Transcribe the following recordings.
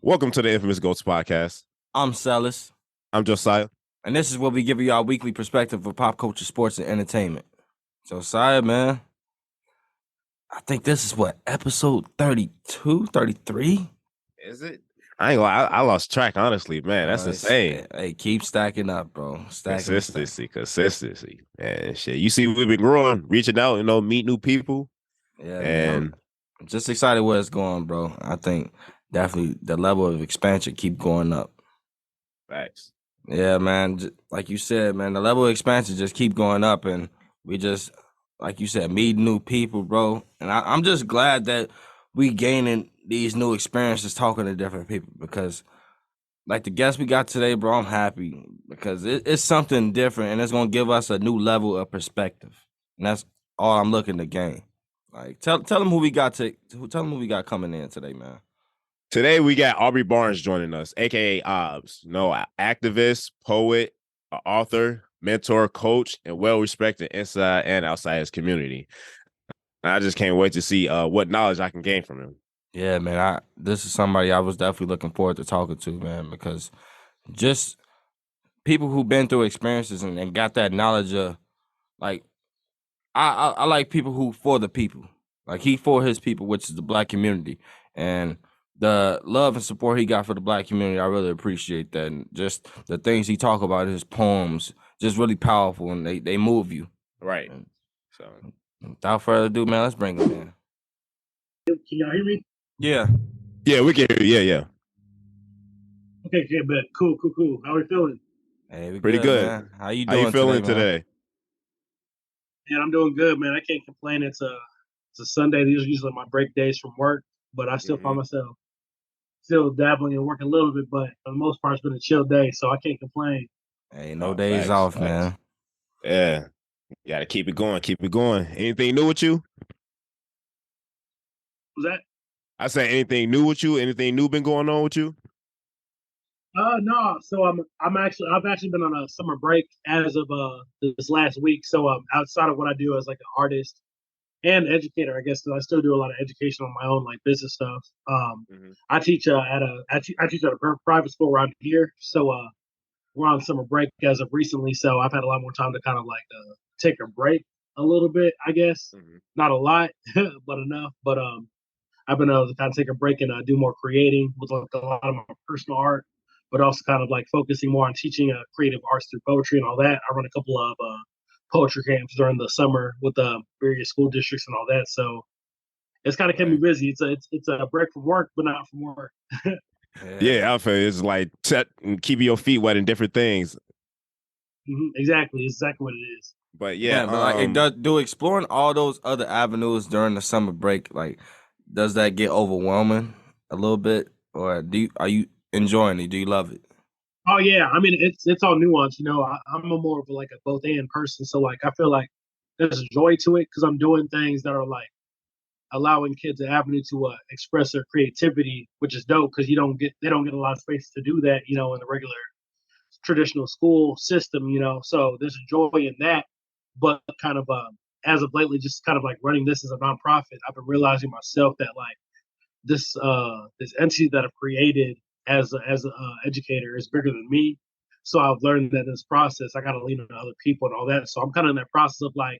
Welcome to the Infamous Goats Podcast. I'm Celis, I'm Josiah. and this is where we give you our weekly perspective of pop culture, sports, and entertainment. Josiah, man, I think this is episode 32, 33? Is it? I ain't gonna I lost track, honestly, man. That's insane. Hey, keep stacking up, bro. Consistency. And shit. You see, we've been growing, reaching out, meet new people. Yeah, man. I'm just excited where it's going, bro. I think definitely the level of expansion keep going up. Facts. Yeah, man. Like you said, man, the level of expansion just keep going up, and we just, like you said, meet new people, bro. And I'm just glad that we gaining these new experiences talking to different people because, like the guest we got today, bro, I'm happy because it's something different and it's gonna give us a new level of perspective, and that's all I'm looking to gain. Like, tell them who we got coming in today, man. Today we got Aubrey Barnes joining us, aka Obs. Activist, poet, author, mentor, coach, and well-respected inside and outside his community. I just can't wait to see what knowledge I can gain from him. Yeah, man. This is somebody I was definitely looking forward to talking to, man, because just people who've been through experiences and got that knowledge of, like, I like people who for the people. Like, he for his people, which is the Black community. And the love and support he got for the Black community, I really appreciate that. And just the things he talk about in his poems, just really powerful, and they move you. Right. And so, without further ado, man, let's bring him in. Can y'all hear me? Yeah. Yeah, we can hear you. Yeah. Okay, but cool. How are we feeling? Hey, we pretty good. Man. How you doing? How you feeling today? Man, I'm doing good, man. I can't complain. It's a Sunday. These are usually my break days from work, but I still find myself still dabbling and working a little bit. But for the most part, it's been a chill day, so I can't complain. Hey, no days off, man. Yeah, you gotta keep it going. Anything new with you? Was that? I said anything new with you? Anything new been going on with you? No. So I've actually been on a summer break as of this last week. So outside of what I do as like an artist and educator, I guess, because I still do a lot of education on my own, like business stuff. I teach I teach at a private school around here. So we're on summer break as of recently. So I've had a lot more time to kind of like take a break a little bit, I guess. Not a lot, but enough. But I've been able to kind of take a break and do more creating with like a lot of my personal art, but also kind of like focusing more on teaching creative arts through poetry and all that. I run a couple of poetry camps during the summer with various school districts and all that. So it's kind of kept me busy. It's a break from work, but not from work. Yeah, I feel it's like keeping your feet wet in different things. Exactly what it is. But yeah, but like, do exploring all those other avenues during the summer break, like, does that get overwhelming a little bit, or are you enjoying it? Do you love it? Oh yeah, I mean it's all nuance. I'm a more of like a both and person, so like I feel like there's a joy to it because I'm doing things that are like allowing kids an avenue to express their creativity, which is dope because they don't get a lot of space to do that, in the regular traditional school system, So there's a joy in that, but kind of as of lately, just kind of like running this as a nonprofit, I've been realizing myself that like this entity that I've created as a educator is bigger than me. So I've learned that in this process, I got to lean on other people and all that. So I'm kind of in that process of like,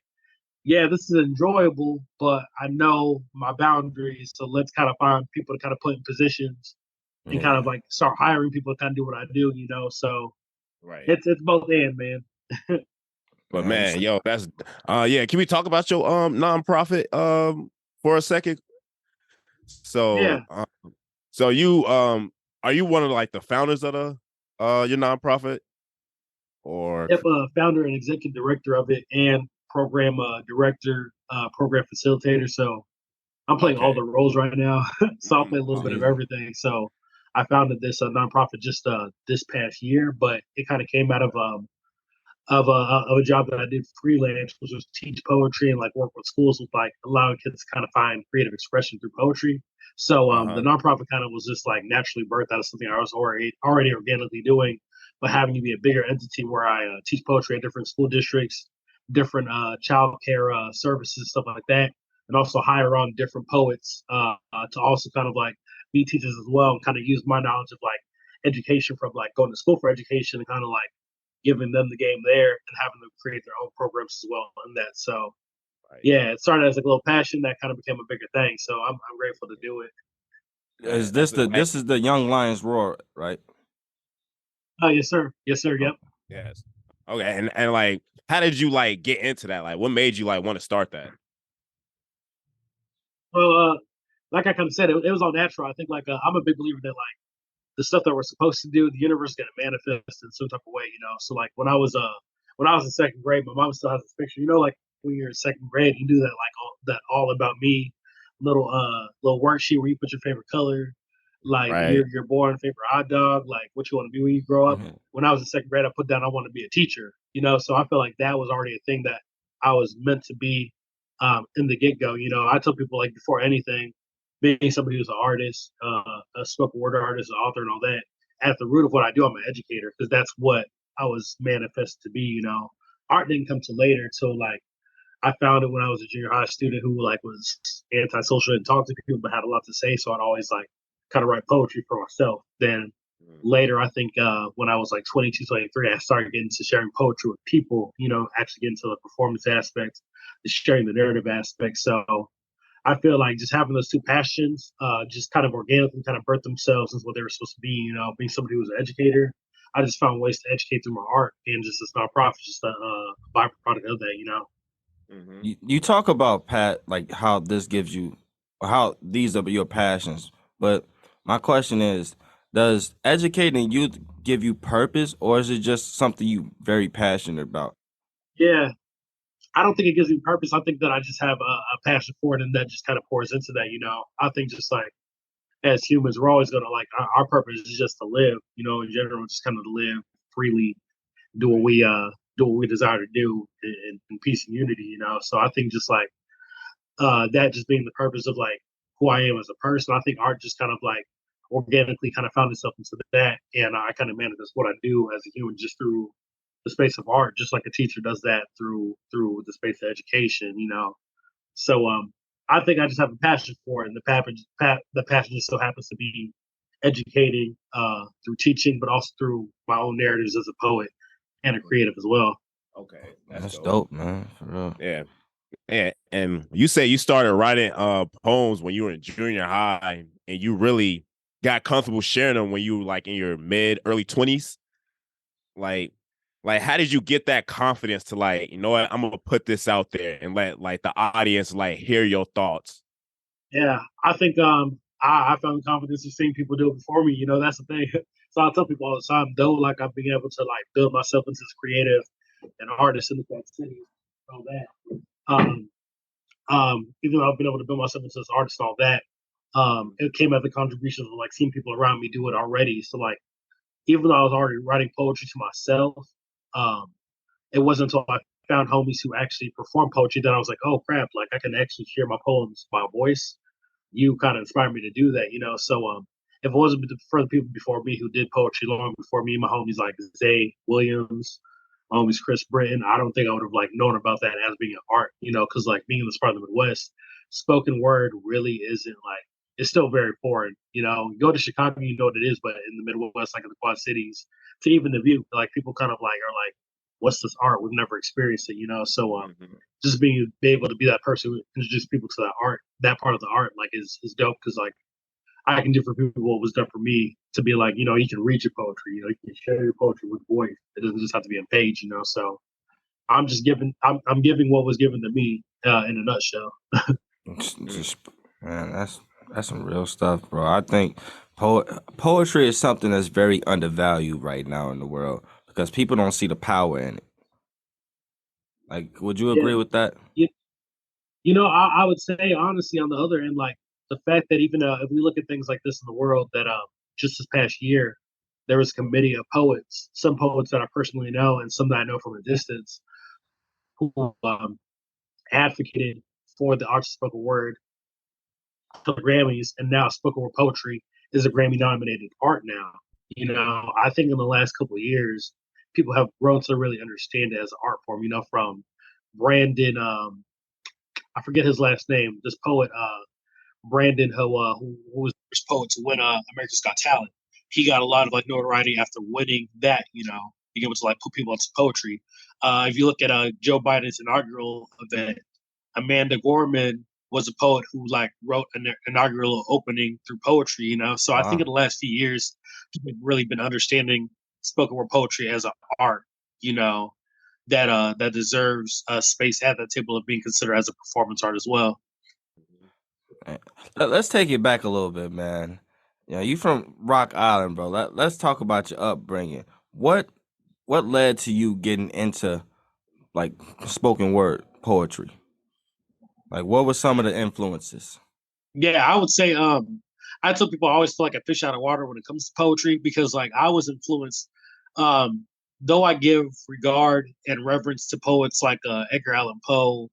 yeah, this is enjoyable, but I know my boundaries. So let's kind of find people to kind of put in positions and kind of like start hiring people to kind of do what I do, So it's both and, man. But man, yo, that's can we talk about your nonprofit for a second? So yeah. So you are you one of like the founders of your nonprofit? Or yep, founder and executive director of it and program director, program facilitator. So I'm playing all the roles right now. So I'll play a little bit of everything. So I founded this nonprofit just this past year, but it kind of came out of a job that I did freelance, which was teach poetry and like work with schools with like allowing kids to kind of find creative expression through poetry. So the nonprofit kind of was just like naturally birthed out of something I was already organically doing, but having to be a bigger entity where I teach poetry at different school districts, different child care services, stuff like that, and also hire on different poets to also kind of like be teachers as well, and kind of use my knowledge of like education from like going to school for education and kind of like giving them the game there and having them create their own programs as well in that. So Right. yeah, it started as like a little passion that kind of became a bigger thing. So I'm grateful to do it. Is That's this the way. this is the Young Lions Roar, right? Oh yes, sir. Yes, sir. Oh, Yep. Yes. Okay. And like, how did you like get into that? Like, what made you like want to start that? Well, like I kind of said, it was all natural. I think like I'm a big believer that like the stuff that we're supposed to do, the universe is gonna manifest in some type of way, you know. So like when I was in second grade, my mom still has this picture, you know, like when you're in second grade, you do that like all about me little worksheet where you put your favorite color, like Right. your born favorite hot dog, like what you want to be when you grow up. mhm. When I was in second grade, I put down I want to be a teacher, you know. So I feel like that was already a thing that I was meant to be in the get go. You know, I tell people like before anything, being somebody who's an artist, a spoken word artist, an author, and all that. At the root of what I do, I'm an educator because that's what I was manifested to be. You know, art didn't come till later. Till like I found it when I was a junior high student who like was antisocial, didn't talk to people, but had a lot to say. So I'd always like kind of write poetry for myself. Then Mm. later, I think when I was like 22, 23, I started getting to sharing poetry with people. You know, actually getting to the performance aspect, the sharing the narrative aspect. So I feel like just having those two passions, just kind of organically kind of birth themselves into what they were supposed to be. You know, being somebody who was an educator, I just found ways to educate through my art, and just this nonprofit, just a byproduct of that. You know. Mm-hmm. You talk about Pat, like how this gives you, how these are your passions. But my question is, does educating youth give you purpose, or is it just something you very passionate about? Yeah, I don't think it gives me purpose. I think that I just have a passion for it, and that just kind of pours into that. You know, I think just like as humans, we're always gonna like our purpose is just to live. You know, in general, just kind of to live freely, do what Right. we do what we desire to do in peace and unity. You know, so I think just like that just being the purpose of like who I am as a person. I think art just kind of like organically kind of found itself into that, and I kind of manifest what I do as a human just through the space of art, just like a teacher does that through the space of education. You know, so I think I just have a passion for it, and the passion just so happens to be educating through teaching, but also through my own narratives as a poet and a creative as well. Okay. That's That's dope. dope, man. For real. Yeah. Yeah. And you say you started writing poems when you were in junior high and you really got comfortable sharing them when you were like in your mid early 20s. Like like how did you get that confidence to like, you know what, I'm gonna put this out there and let like the audience like hear your thoughts? Yeah, I think I found confidence in seeing people do it before me. You know, that's the thing. So I tell people all the time, though, like I've been able to like build myself into this creative and artist in the Quad City, all that. Even though I've been able to build myself into this artist and all that, it came at the contributions of like seeing people around me do it already. So like even though I was already writing poetry to myself, um, it wasn't until I found homies who actually perform poetry that I was like, oh crap, like I can actually share my poems by voice. You kind of inspired me to do that, you know. So if it wasn't for the people before me who did poetry long before me, my homies like Zay Williams, my homies Chris Britton, I don't think I would have like known about that as being an art, you know, because like being in this part of the Midwest, spoken word really isn't like it's still very foreign. You know, you go to Chicago, you know what it is, but in the Midwest, like in the Quad Cities, to even the view, like people kind of like are like, "What's this art? We've never experienced it," you know. So Mm-hmm. just being be able to be that person who introduces people to that art, that part of the art, like is dope because like I can do for people what was done for me to be like, you know, you can read your poetry, you know, you can share your poetry with voice. It doesn't just have to be on page, you know. So I'm giving what was given to me in a nutshell. Just man, that's some real stuff, bro. I think poetry is something that's very undervalued right now in the world because people don't see the power in it. Like, would you Yeah, agree with that? you, you know, I would say honestly on the other end, like the fact that even if we look at things like this in the world, that just this past year there was a committee of poets, some poets that I personally know and some that I know from a distance, who advocated for the arts of spoken word for the Grammys, and now spoken word poetry is a Grammy nominated art now. You know, I think in the last couple of years, people have grown to really understand it as an art form. You know, from Brandon, I forget his last name, this poet, Brandon, who was first poet to win America's Got Talent. He got a lot of like notoriety after winning that, being able to like put people into poetry. If you look at Joe Biden's inaugural event, Amanda Gorman was a poet who like wrote an inaugural opening through poetry. So I think in Wow. the last few years, people have really been understanding spoken word poetry as an art, you know, that deserves a space at the table of being considered as a performance art as well. Man, let's take it back a little bit, man. You from Rock Island, bro. Let's talk about your upbringing. What led to you getting into like spoken word poetry? Like, what were some of the influences? Yeah, I would say I tell people I always feel like a fish out of water when it comes to poetry because like I was influenced though I give regard and reverence to poets like Edgar Allan Poe,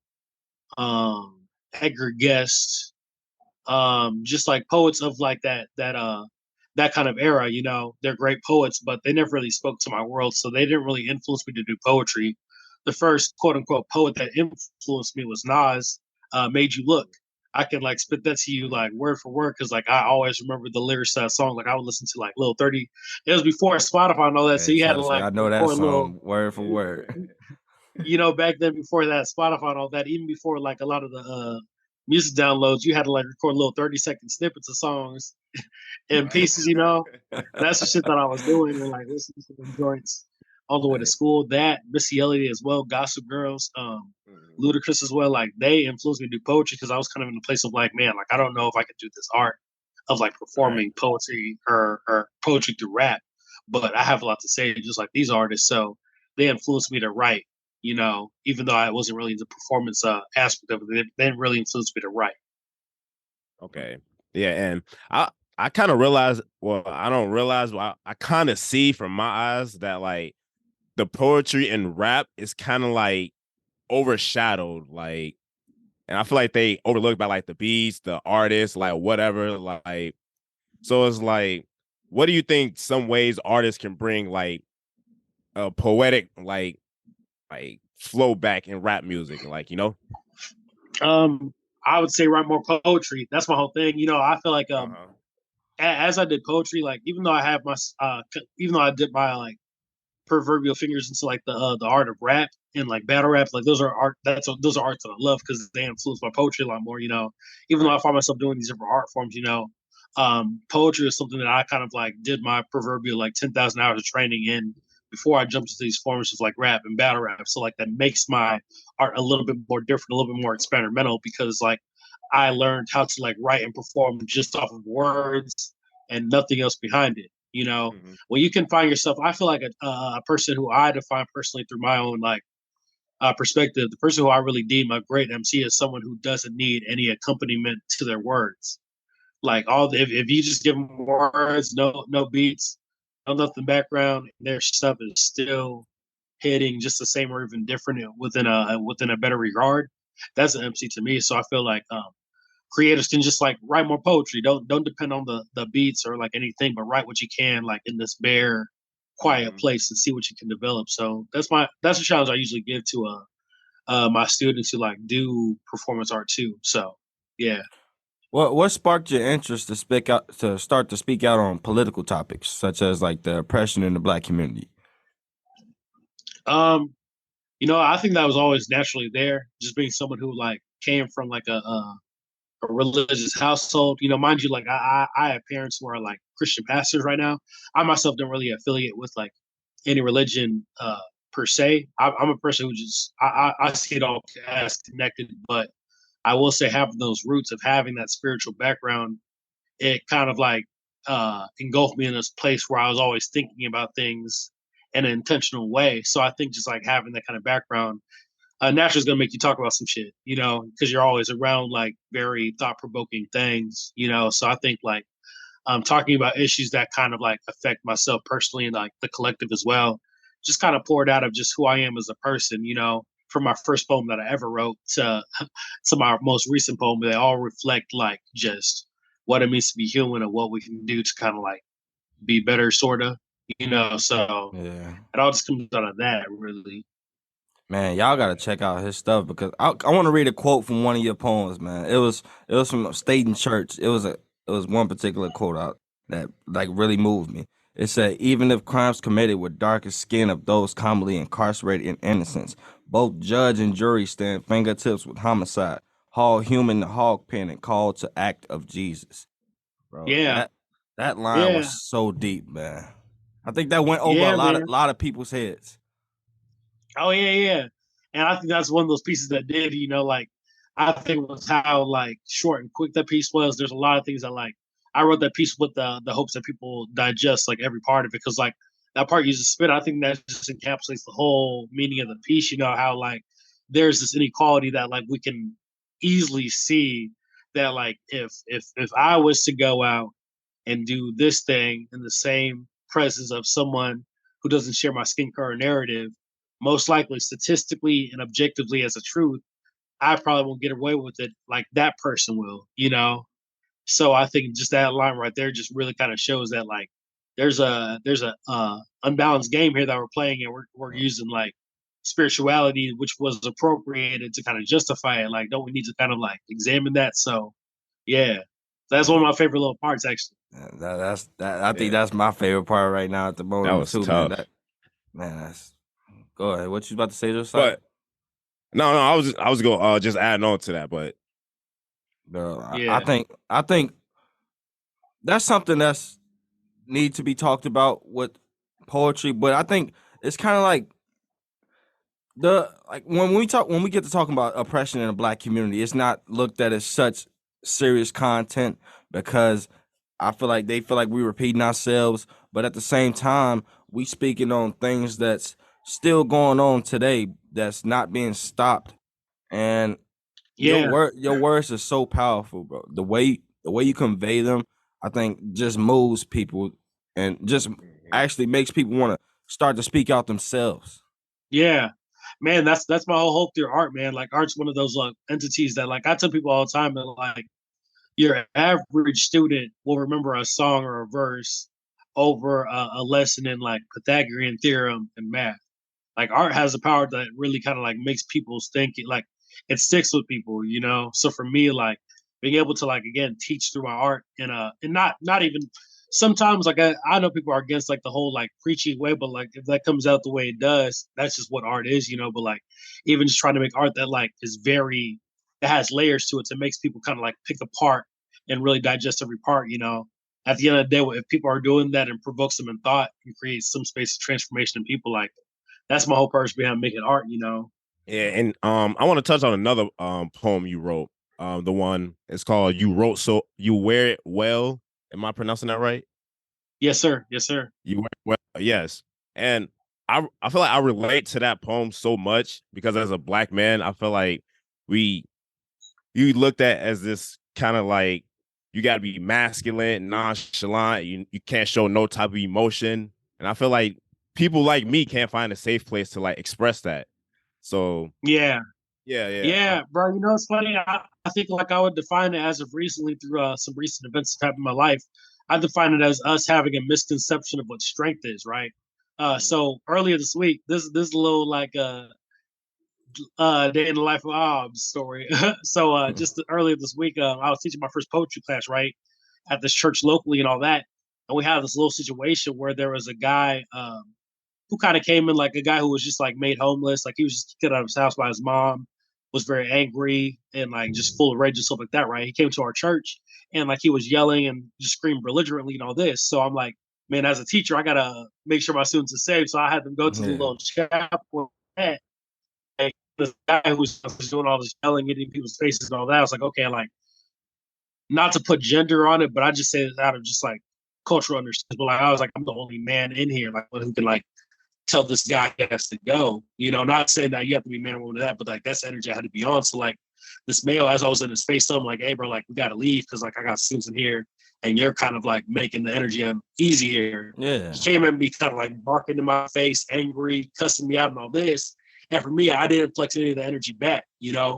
um Edgar Guest, just like poets of like that kind of era. They're great poets, but they never really spoke to my world, so they didn't really influence me to do poetry. The first quote unquote poet that influenced me was Nas, Made You Look. I can like spit that to you like word for word because like I always remember the lyrics to that song. Like I would listen to like Lil 30. It was before Spotify and all that, so Hey, you had try to to say like I know that record little song word for word. back then before that Spotify and all that, even before like a lot of the music downloads, you had to like record little 30-second snippets of songs in Right. pieces. That's the shit that I was doing and like listening to them joints on the way to Hey, school. That Missy Elliott as well, Gossip Girls, Mhm. Ludacris as well. Like they influenced me to do poetry because I was kind of in a place of like, man, like I don't know if I could do this art of like Right. performing poetry or poetry through rap, but I have a lot to say, just like these artists. So they influenced me to write. Even though I wasn't really in the performance aspect of it, they really influenced me to write. Okay. Yeah, and I kind of realize, well, I don't realize, but I kind of see from my eyes that like the poetry and rap is kind of like overshadowed, like, and I feel like they overlooked by like the beats, the artists, like whatever, like. So it's like, what do you think? Some ways artists can bring like a poetic, like flow back in rap music, like. Um, I would say write more poetry. That's my whole thing. I feel like Uh-huh. as I did poetry, like even though I did my like proverbial fingers into like the art of rap and like battle rap, like those are art. Those are arts that I love because they influence my poetry a lot more. Even though I Right. find myself doing these different art forms, poetry is something that I kind of like did my proverbial like 10,000 hours of training in before I jumped into these forms of like rap and battle rap. So like that makes my art a little bit more different, a little bit more experimental because like I learned how to like write and perform just off of words and nothing else behind it. Mhm. When you can find yourself, I feel like a person who I define personally through my own like perspective, the person who I really deem a great MC is someone who doesn't need any accompaniment to their words. Like if you just give them words, no beats, no nothing background, their stuff is still hitting just the same or even different within a better regard. That's an MC to me. So I feel like creators can just like write more poetry. Don't depend on the beats or like anything, but write what you can like in this bare, quiet Mhm. place and see what you can develop. So that's a challenge I usually give to my students who like do performance art too. So yeah. what sparked your interest to start to speak out on political topics such as like the oppression in the black community? Um, I think that was always naturally there. Just being someone who like came from like a religious household. Mind you, like I have parents who are like Christian pastors right now. I myself don't really affiliate with like any religion per se. I'm a person who just I see it all as connected, but I will say having those roots of having that spiritual background, it kind of like engulfed me in this place where I was always thinking about things in an intentional way. So I think just like having that kind of background naturally is going to make you talk about some shit, because you're always around like very thought provoking things. So I think like talking about issues that kind of like affect myself personally and like the collective as well, just kind of poured out of just who I am as a person. From my first poem that I ever wrote to to my most recent poem, they all reflect like just what it means to be human and what we can do to kind of like be better, sorta. So Yeah. it all just comes out of that, really. Man, y'all gotta check out his stuff because I want to read a quote from one of your poems, man. It was from Staten Church. It was it was one particular quote out that like really moved me. It said, "Even if crimes committed with darkest skin of those commonly incarcerated in innocence, both judge and jury stand fingertips with homicide, haul human to hog pen, and call to act of Jesus." Bro, Yeah, that line was yeah, so deep, man. I think that went over a yeah, man. lot of people's heads. Oh yeah, yeah. And I think that's one of those pieces that did, like I think was how like short and quick that piece was. There's a lot of things that like I wrote that piece with the hopes that people digest like every part of it because like that part uses spit. I think that just encapsulates the whole meaning of the piece. How like there's this inequality that like we can easily see that like if I was to go out and do this thing in the same presence of someone who doesn't share my skin color narrative, most likely statistically and objectively as a truth, I probably won't get away with it like that person will. So I think just that line right there just really kind of shows that like there's a unbalanced game here that we're playing and we're using like spirituality which was appropriated to kind of justify it. Like, don't we need to kind of like examine that? So yeah. That's one of Man, my favorite little parts actually. that's that. I think Yeah, that's my favorite part right now at the that moment was too, man. tough. That's go ahead. What you about to say, Josiah? But no, I was going just adding on to that, but Bro, Yeah. I think that's something that's need to be talked about with poetry, but I think it's kind of like the like when we get to talking about oppression in the black community, it's not looked at as such serious content because I feel like they feel like we repeating ourselves, but at the same time, we speaking on things that's still going on today that's not being stopped. And Yeah. your words are so powerful, bro. The way you convey them, I think just moves people and just Mhm. actually makes people want to start to speak out themselves. Yeah. Man, that's my whole hope through art, man. Like art's one of those entities that like I tell people all the time that like your average student will remember a song or a verse over a lesson in like Pythagorean theorem and math. Like art has the power that really kind of like makes people's thinking like it sticks with people. So for me, like being able to like again teach through my art and not even sometimes like I know people are against like the whole like preachy way, but like if that comes out the way it does, that's just what art is. But like even just trying to make art that like is very that has layers to it, that makes people kind of like pick apart and really digest every part. At the end of the day, if people are doing that and provokes them in thought and creates some space of transformation in people, like that's my whole purpose behind making art. Yeah, and I want to touch on another poem you wrote. The one it's called "You Wrote So You Wear It Well." Am I pronouncing that right? Yes, sir. Yes, sir. You wear it well, yes. And I feel like I relate to that poem so much because as a black man, I feel like we you looked at as this kind of like you got to be masculine, nonchalant. You can't show no type of emotion, and I feel like people like me can't find a safe place to like express that. So Yeah. yeah, yeah. Yeah, bro. It's funny. I think like I would define it as of recently through some recent events that happened in my life. I define it as us having a misconception of what strength is, right? So earlier this week, this little like day in the life of Obbs story. So just earlier this week, I was teaching my first poetry class, right, at this church locally and all that, and we had this little situation where there was a guy who kind of came in like a guy who was just like made homeless, like he was just kicked out of his house by his mom, was very angry and like just full of rage and stuff like that, right? He came to our church and like he was yelling and just screamed belligerently and all this. So I'm like, man, as a teacher, I gotta make sure my students are safe. So I had them go to the Yeah. little chapel and this guy who's doing all this yelling, getting people's faces and all that. I was like, okay, like not to put gender on it, but I just say it out of just like cultural understanding. But like I was like, I'm the only man in here, like who can like tell this guy he has to go. Not saying that you have to be man or woman to that, but like that's the energy I had to be on. So like this male, as I was in his face, so I'm like, hey bro, like we gotta leave because like I got students in here and you're kind of like making the energy easy here. Yeah. He came at me kind of like barking in my face, angry, cussing me out and all this. And for me, I didn't flex any of the energy back.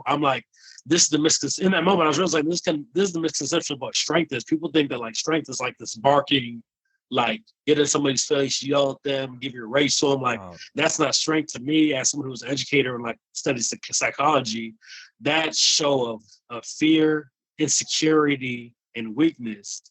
I'm like, this is the misconception. In that moment, I was realizing this is the misconception about strength is people think that like strength is like this barking, like get in somebody's face, yell at them, give your race to them. Like Wow. that's not strength to me as someone who's an educator and like studies psychology. That show of fear, insecurity, and weakness.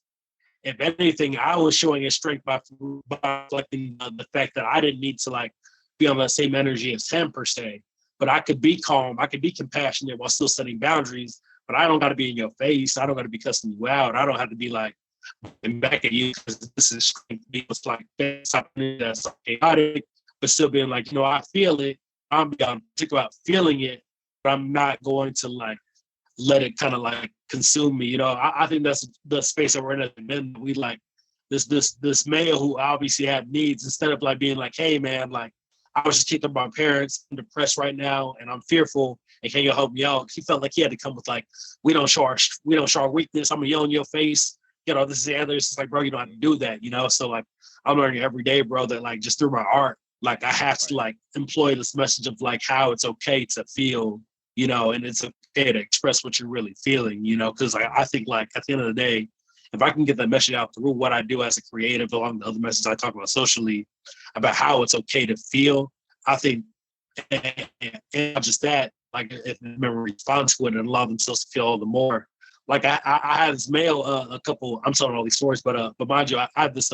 If anything, I was showing his strength by reflecting the fact that I didn't need to like be on the same energy as him per se, but I could be calm, I could be compassionate while still setting boundaries. But I don't got to be in your face. I don't got to be cussing you out. I don't have to be like back at you because this is strength. It's like something that's chaotic, but still being like, I feel it. I'm particular about feeling it, but I'm not going to like let it kind of like consume me. I think that's the space that we're in as men. We like this male who obviously have needs, instead of like being like, hey man, like I was just kicked up by my parents, I'm depressed right now and I'm fearful, and can you help me out? He felt like he had to come with like, we don't show our weakness, I'm gonna yell in your face, this is the other. It's like, bro, you don't have to do that, So like I'm learning every day, bro, that like just through my art, like I have to like employ this message of like how it's okay to feel, and it's okay to express what you're really feeling, because I think like at the end of the day, if I can get that message out through what I do as a creative, along the other messages I talk about socially, about how it's okay to feel, I think, and not just that, like if men respond to it and allow themselves to feel all the more. Like I had this male, a couple. I'm telling all these stories, but mind you, I had this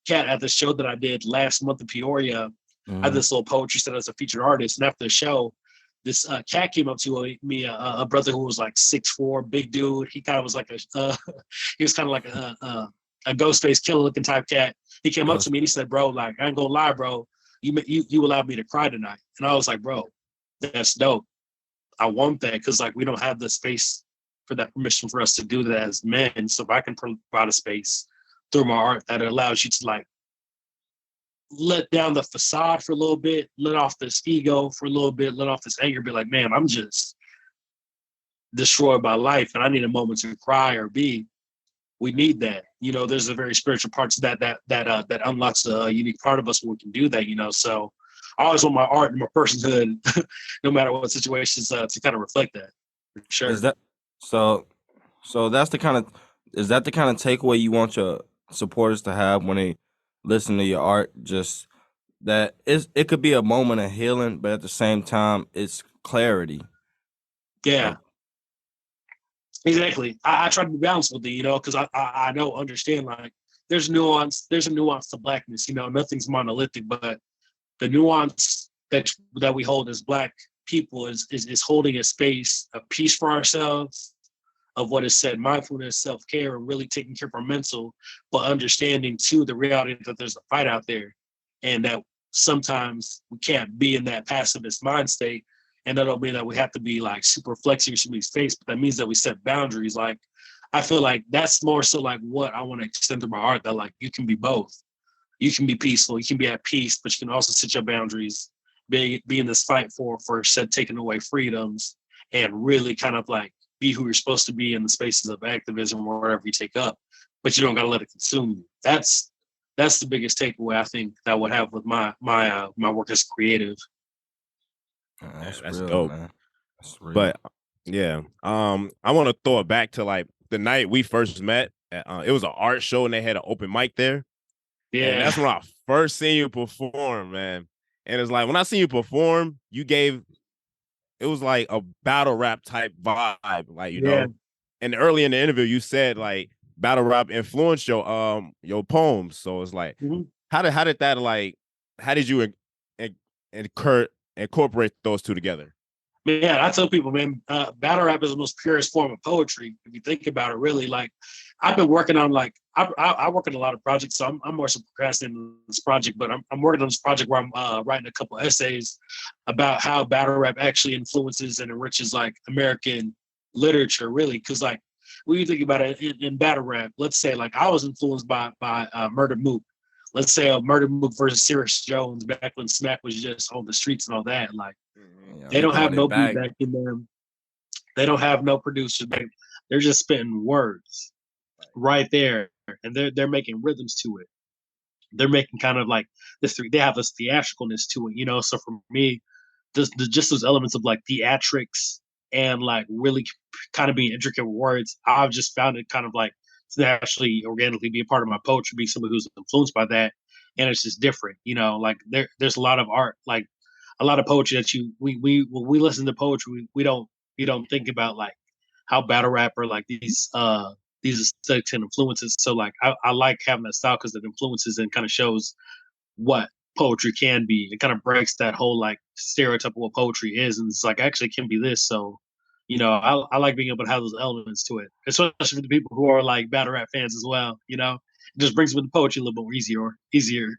cat at the show that I did last month in Peoria. I had this little poetry set as a featured artist, and after the show, this cat came up to me, a brother who was like 6'4", big dude. He kind of was like he was kind of like a ghost face killer looking type cat. He came up to me and he said, "Bro, like I ain't gonna lie, bro, you allowed me to cry tonight." And I was like, "Bro, that's dope. I want that, because like we don't have the space for that permission for us to do that as men. So if I can provide a space through my art that allows you to like let down the facade for a little bit, let off this ego for a little bit, let off this anger, be like, man, I'm just destroyed by life and I need a moment to cry or be." We need that. There's a very spiritual part to that unlocks a unique part of us when we can do that, So I always want my art and my personhood, no matter what situations, to kind of reflect that. For sure. Is that so? That's the kind of takeaway you want your supporters to have when they listen to your art? Just that it could be a moment of healing, but at the same time, it's clarity. Yeah. Like, exactly. I try to be balanced with it, because I know, understand, like there's nuance. There's a nuance to blackness. Nothing's monolithic, but the nuance that we hold as Black people is holding a space of peace for ourselves, of what is said, mindfulness, self-care, and really taking care of our mental, but understanding too the reality that there's a fight out there, and that sometimes we can't be in that pacifist mind state. And that don't mean that we have to be like super flexing somebody's face, but that means that we set boundaries. Like I feel like that's more so like what I want to extend to my art, that like you can be both. You can be peaceful, you can be at peace, but you can also set your boundaries, be in this fight for said taking away freedoms, and really kind of like be who you're supposed to be in the spaces of activism or whatever you take up, but you don't got to let it consume you. That's the biggest takeaway I think that I would have with my work as creative. that's real, dope, man. That's real. But yeah, I want to throw it back to like the night we first met. It was an art show and they had an open mic there. Yeah, and that's when I first seen you perform, man. And it's like when I seen you perform, it was like a battle rap type vibe, like And early in the interview, you said like battle rap influenced your poems. So it's like, how did that like? How did you incorporate those two together? Man, I tell people, man, battle rap is the most purest form of poetry. If you think about it, really, like I've been working on like I work on a lot of projects, so I'm more so procrastinating on this project, but I'm working on this project where I'm writing a couple essays about how battle rap actually influences and enriches like American literature, really, because like when you think about it in battle rap, let's say like I was influenced by Murder Mook. Let's say a Murder Mook versus Sirius Jones back when Smack was just on the streets and all that, like. They don't have no beat back in them. They don't have no producer. They're just spitting words right there, and they're making rhythms to it. They're making kind of like this. They have this theatricalness to it, So for me, just those elements of like theatrics and like really kind of being intricate words, I've just found it kind of like to actually organically be a part of my poetry, be someone who's influenced by that, and it's just different, Like there's a lot of art, like a lot of poetry that when we listen to poetry, we don't think about like how battle rap or like these these aesthetics and influences. So like I like having that style because it influences and kind of shows what poetry can be. It kind of breaks that whole like stereotype of what poetry is, and it's like actually it can be this. So, I like being able to have those elements to it, especially for the people who are like battle rap fans as well. It just brings with the poetry a little bit more easier.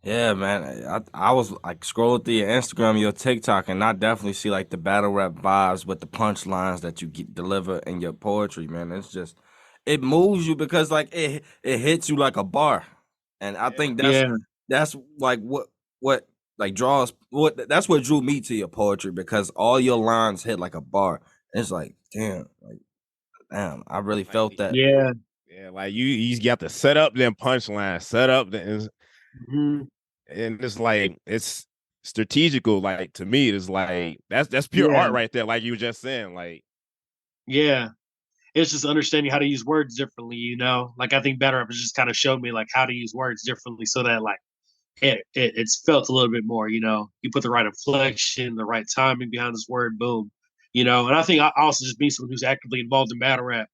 Yeah, man. I was like scrolling through your Instagram, your TikTok, and I definitely see like the battle rap vibes with the punchlines that you deliver in your poetry, man. It's just it moves you because like it hits you like a bar, and I Yeah. think Yeah, that's like what like draws what that's what drew me to your poetry because all your lines hit like a bar. It's like damn, I really Like felt that. yeah, yeah, like you got to set up them punchlines, set up hmm and it's like it's strategical. Like to me, it's like that's pure yeah, art right there. Like you were just saying, like yeah. It's just understanding how to use words differently. Like I think Better Up has just kind of showed me like how to use words differently so that like it's felt a little bit more. You put the right inflection, the right timing behind this word, boom. And I think I also just being someone who's actively involved in battle rap,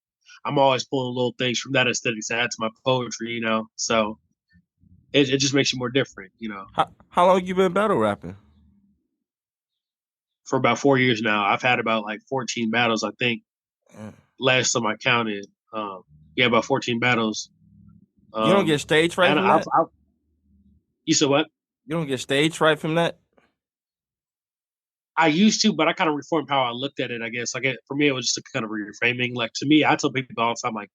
I'm always pulling little things from that aesthetic to add to my poetry. So it just makes you more different. How long you been battle rapping? For about 4 years now, I've had about like 14 battles. I think Mm. last time I counted, yeah, about 14 battles. You don't get stage fright And from that? you said what? You don't get stage fright from that? I used to, but I kind of reformed how I looked at it. I guess for me, it was just a kind of reframing. Like to me, I tell people all the time, like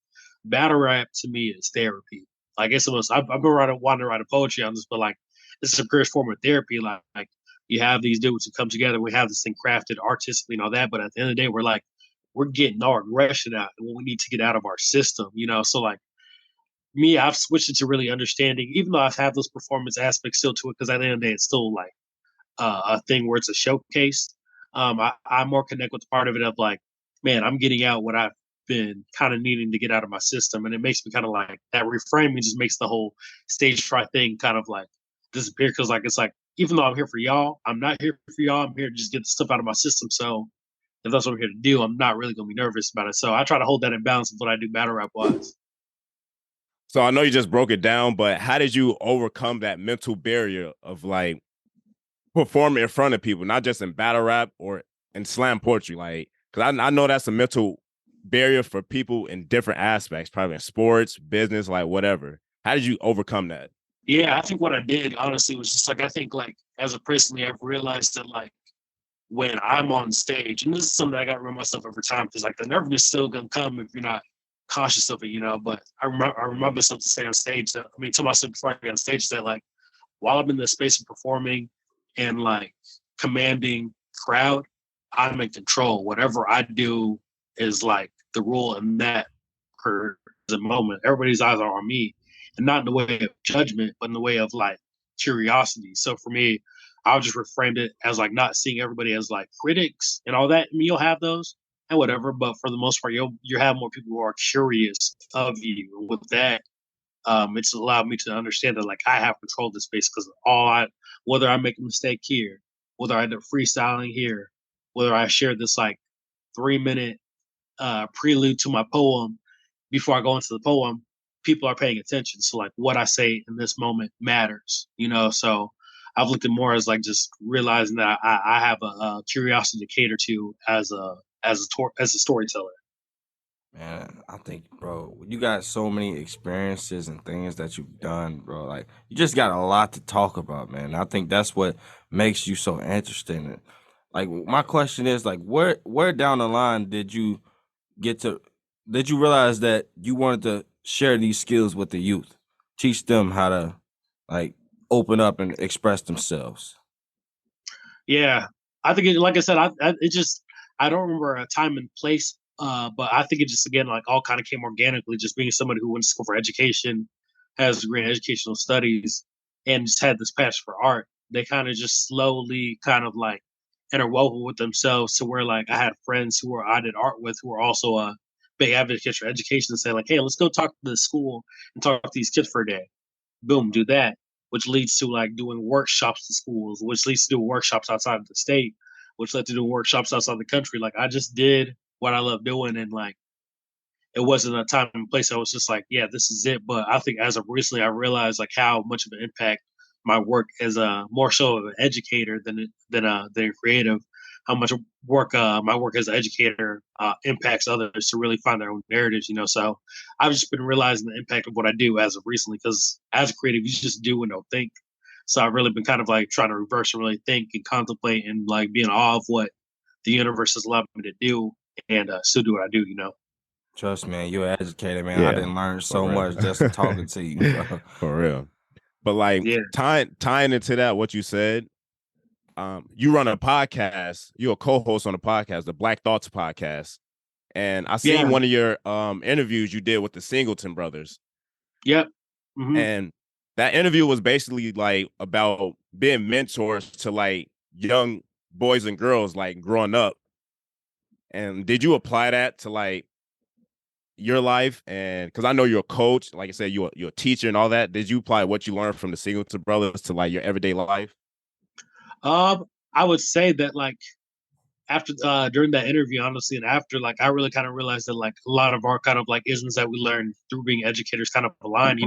battle rap to me is therapy. Like it's almost I've been wanting to write a poetry on this, but like this is a purest form of therapy. Like you have these dudes who come together, we have this thing crafted artistically and all that, but at the end of the day, we're getting our aggression out and what we need to get out of our system. So like me, I've switched it to really understanding, even though I've had those performance aspects still to it, because at the end of the day, it's still like a thing where it's a showcase. I more connect with the part of it of like, man, I'm getting out what I've been kind of needing to get out of my system, and it makes me kind of like that reframing just makes the whole stage fright thing kind of like disappear because like it's like even though I'm here for y'all, I'm not here for y'all. I'm here to just get the stuff out of my system. So if that's what I'm here to do, I'm not really gonna be nervous about it. So I try to hold that in balance with what I do battle rap wise. so. I know you just broke it down, but how did you overcome that mental barrier of like performing in front of people, not just in battle rap or in slam poetry? Like, because I know that's a mental barrier for people in different aspects, probably in sports, business, like whatever. How did you overcome that? Yeah, I think what I did honestly was just like I think like as a person, I've realized that like when I'm on stage, and this is something I got to remind myself over time because like the nervousness is still gonna come if you're not cautious of it. But I remember myself to say on stage that I mean to myself before I get on stage that like while I'm in the space of performing and like commanding crowd, I'm in control. Whatever I do is like the rule in that present moment. Everybody's eyes are on me, and not in the way of judgment, but in the way of like curiosity. So for me, I'll just reframe it as like not seeing everybody as like critics and all that. I mean, you'll have those and whatever, but for the most part, you have more people who are curious of you. And with that, it's allowed me to understand that like I have control of the space because whether I make a mistake here, whether I end up freestyling here, whether I share this like 3 minute prelude to my poem before I go into the poem, people are paying attention. So like what I say in this moment matters. So I've looked at more as like just realizing that I have a curiosity to cater to as a storyteller. Man, I think, bro, you got so many experiences and things that you've done, bro. Like, you just got a lot to talk about, man. I think that's what makes you so interesting. Like, my question is, like, where down the line get to, did you realize that you wanted to share these skills with the youth, teach them how to, like, open up and express themselves? Yeah, I think like I said, it just I don't remember a time and place, but I think it just again like all kind of came organically. Just being somebody who went to school for education, has a degree in educational studies, and just had this passion for art. They kind of just slowly kind of like interwoven with themselves to where like I had friends I did art with who were also big advocates for education and say like, hey, let's go talk to the school and talk to these kids for a day. Boom, do that, which leads to like doing workshops in schools, which leads to doing workshops outside of the state, which led to doing workshops outside the country. Like I just did what I love doing, and like it wasn't a time and place. I was just like, yeah, this is it. But I think as of recently, I realized like how much of an impact my work as a more so of an educator than creative. How much work my work as an educator impacts others to really find their own narratives. So I've just been realizing the impact of what I do as of recently. Because as a creative, you just do and don't think. So I've really been kind of like trying to reverse and really think and contemplate and like be in awe of what the universe has allowed me to do and still do what I do. Trust me, man, you're an educator, man. I Yeah, didn't learn for so real. much just talking to you, bro. For real. But like Yeah. tying into that, what you said, you run a podcast, you're a co-host on a podcast, the Black Thoughts podcast. And I seen Yeah. one of your interviews you did with the Singleton brothers. Yep. Mm-hmm. And that interview was basically like about being mentors to like young boys and girls like growing up. And did you apply that to like your life? And because I know you're a coach, like I said, you're a teacher and all that. Did you apply what you learned from the Singleton brothers to like your everyday life? I would say that like after during that interview, honestly, and after like I really kind of realized that like a lot of our kind of like isms that we learned through being educators kind of align.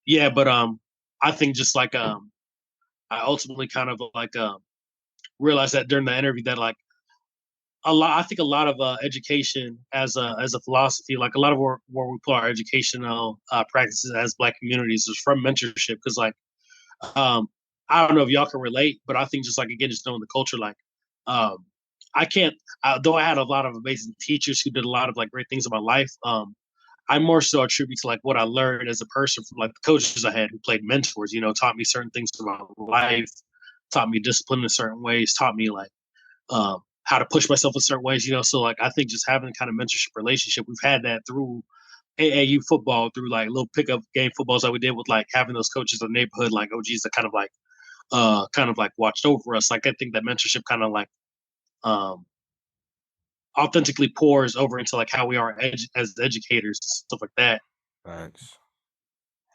Yeah, but I think just like I ultimately kind of like realized that during the interview that like I think a lot of education as a philosophy, like a lot of where we put our educational practices as Black communities is from mentorship. Because like um, I don't know if y'all can relate, but I think just like again, just knowing the culture, like um, I can't. Though I had a lot of amazing teachers who did a lot of like great things in my life. I more so attribute to like what I learned as a person from like the coaches I had who played mentors. Taught me certain things about life, taught me discipline in certain ways, taught me like how to push myself in certain ways. So like I think just having kind of mentorship relationship, we've had that through AAU football, through like little pickup game footballs that we did with like having those coaches in the neighborhood, like OGs that kind of like watched over us. Like I think that mentorship kind of like um authentically pours over into like how we are as educators, stuff like that. Thanks.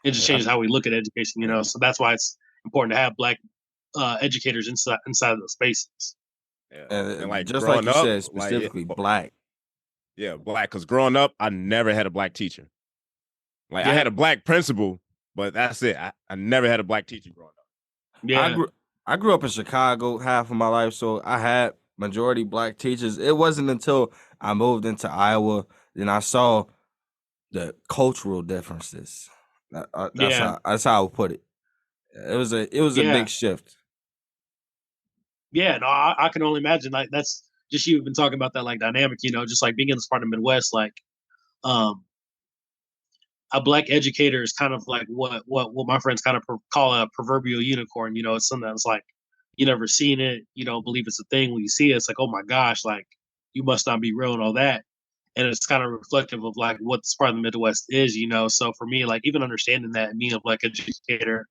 It just Yeah, changes how we look at education. yeah. So that's why it's important to have Black educators inside of those spaces. Yeah. And And like just like growing you up, said, like specifically black. yeah, black. Because growing up, I never had a black teacher. Like I Yeah, had a black principal, but that's it. I never had a black teacher growing up. I yeah, grew I grew up in Chicago half of my life, so I had majority black teachers. It wasn't until I moved into Iowa then I saw the cultural differences. yeah, That's how I would put it. It was a yeah. big shift. Yeah, no, I can only imagine. Like that's just you've been talking about that like dynamic. Just like being in this part of the Midwest, like um, a Black educator is kind of like what my friends kind of call a proverbial unicorn. It's something that's like you never seen it, you don't believe it's a thing. When you see it, it's like, oh my gosh, like you must not be real and all that. And it's kind of reflective of like what this part of the Midwest is. So for me, like even understanding that and being a Black educator,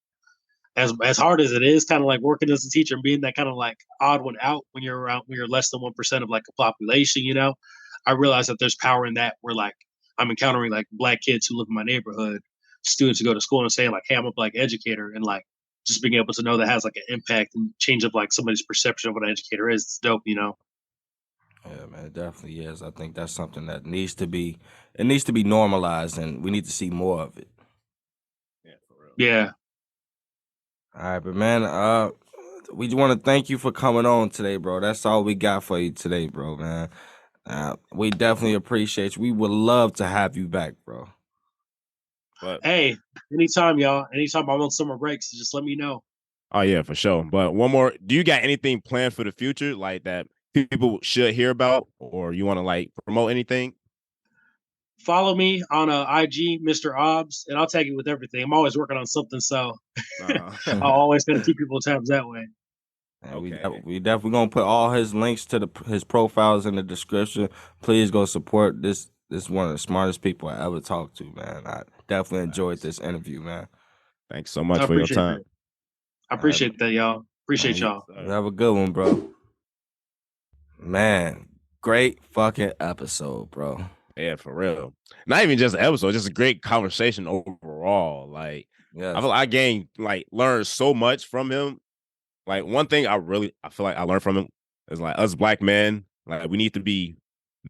as hard as it is, kind of like working as a teacher and being that kind of like odd one out when you're less than 1% of like a population. I realize that there's power in that. Where like I'm encountering like Black kids who live in my neighborhood, students who go to school and saying like, "Hey, I'm a Black educator," and like just being able to know that has like an impact and change of like somebody's perception of what an educator is. It's dope. Yeah, man, it definitely is. I think that's something that needs to be normalized, and we need to see more of it. Yeah, for real. Yeah. All right, but man, we want to thank you for coming on today, bro. That's all we got for you today, bro, man. We definitely appreciate you. We would love to have you back, bro. But Hey, anytime, y'all. Anytime I'm on summer breaks, just let me know. oh yeah, for sure. But one more, do you got anything planned for the future like that people should hear about, or you want to like promote anything? Follow me on IG, Mr. Obbs, and I'll tag you with everything. I'm always working on something, so I'll always kind of keep people tabs that way. And Okay. we definitely gonna put all his links to his profiles in the description. Please go support this. This is one of the smartest people I ever talked to, man. I definitely enjoyed Nice. this interview, man. Thanks so I much for your appreciate time. that. I All right, appreciate that, y'all. man, Appreciate you, y'all. you have a good one, bro. Man, great fucking episode, bro. Yeah, for real. Not even just an episode, just a great conversation overall. Like I Yes, feel like I gained like learned so much from him. Like one thing I feel like I learned from him is like us black men, like we need to be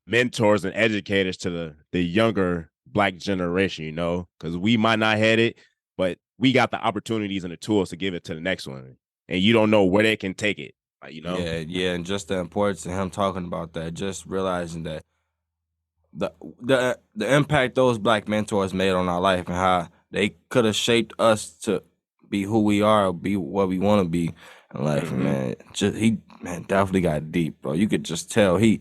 mentors and educators to the younger black generation, you know, because we might not had it, but we got the opportunities and the tools to give it to the next one. And you don't know where they can take it, you know? Yeah, and just the importance of him talking about that, just realizing that the impact those black mentors made on our life and how they could have shaped us to be who we are, be what we want to be in life. Mhm. Man, he definitely got deep, bro. You could just tell he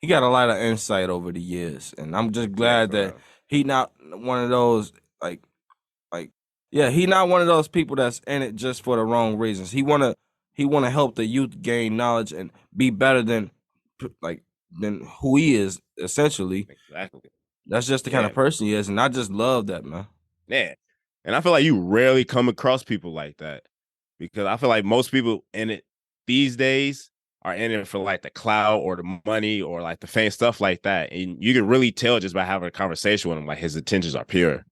got a lot of insight over the years, and I'm just glad for that real. he not one of those he not one of those people that's in it just for the wrong reasons. He wanna help the youth gain knowledge and be better than than who he is essentially. Exactly. That's just the kind Yeah. of person he is, and I just love that, man. Yeah. And I feel like you rarely come across people like that, because I feel like most people in it these days are in it for like the clout or the money or like the fame, stuff like that. And you can really tell just by having a conversation with him, like his intentions are pure.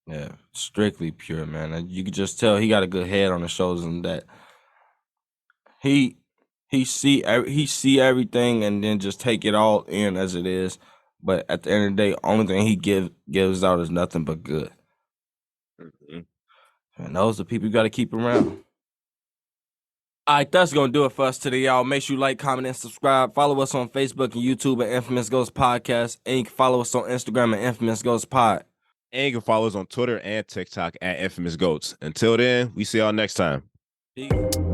Yeah, strictly pure, man. And you could just tell he got a good head on his shoulders, and that he see everything and then just take it all in as it is. But at the end of the day, only thing he gives out is nothing but good. Mhm. And those are the people you got to keep around. All right, that's going to do it for us today, y'all. Make sure you like, comment, and subscribe. Follow us on Facebook and YouTube at Infamous Ghost Podcast. And you can follow us on Instagram at Infamous Ghost Pod. And you can follow us on Twitter and TikTok at Infamous Goats. Until then, we see y'all next time. Peace.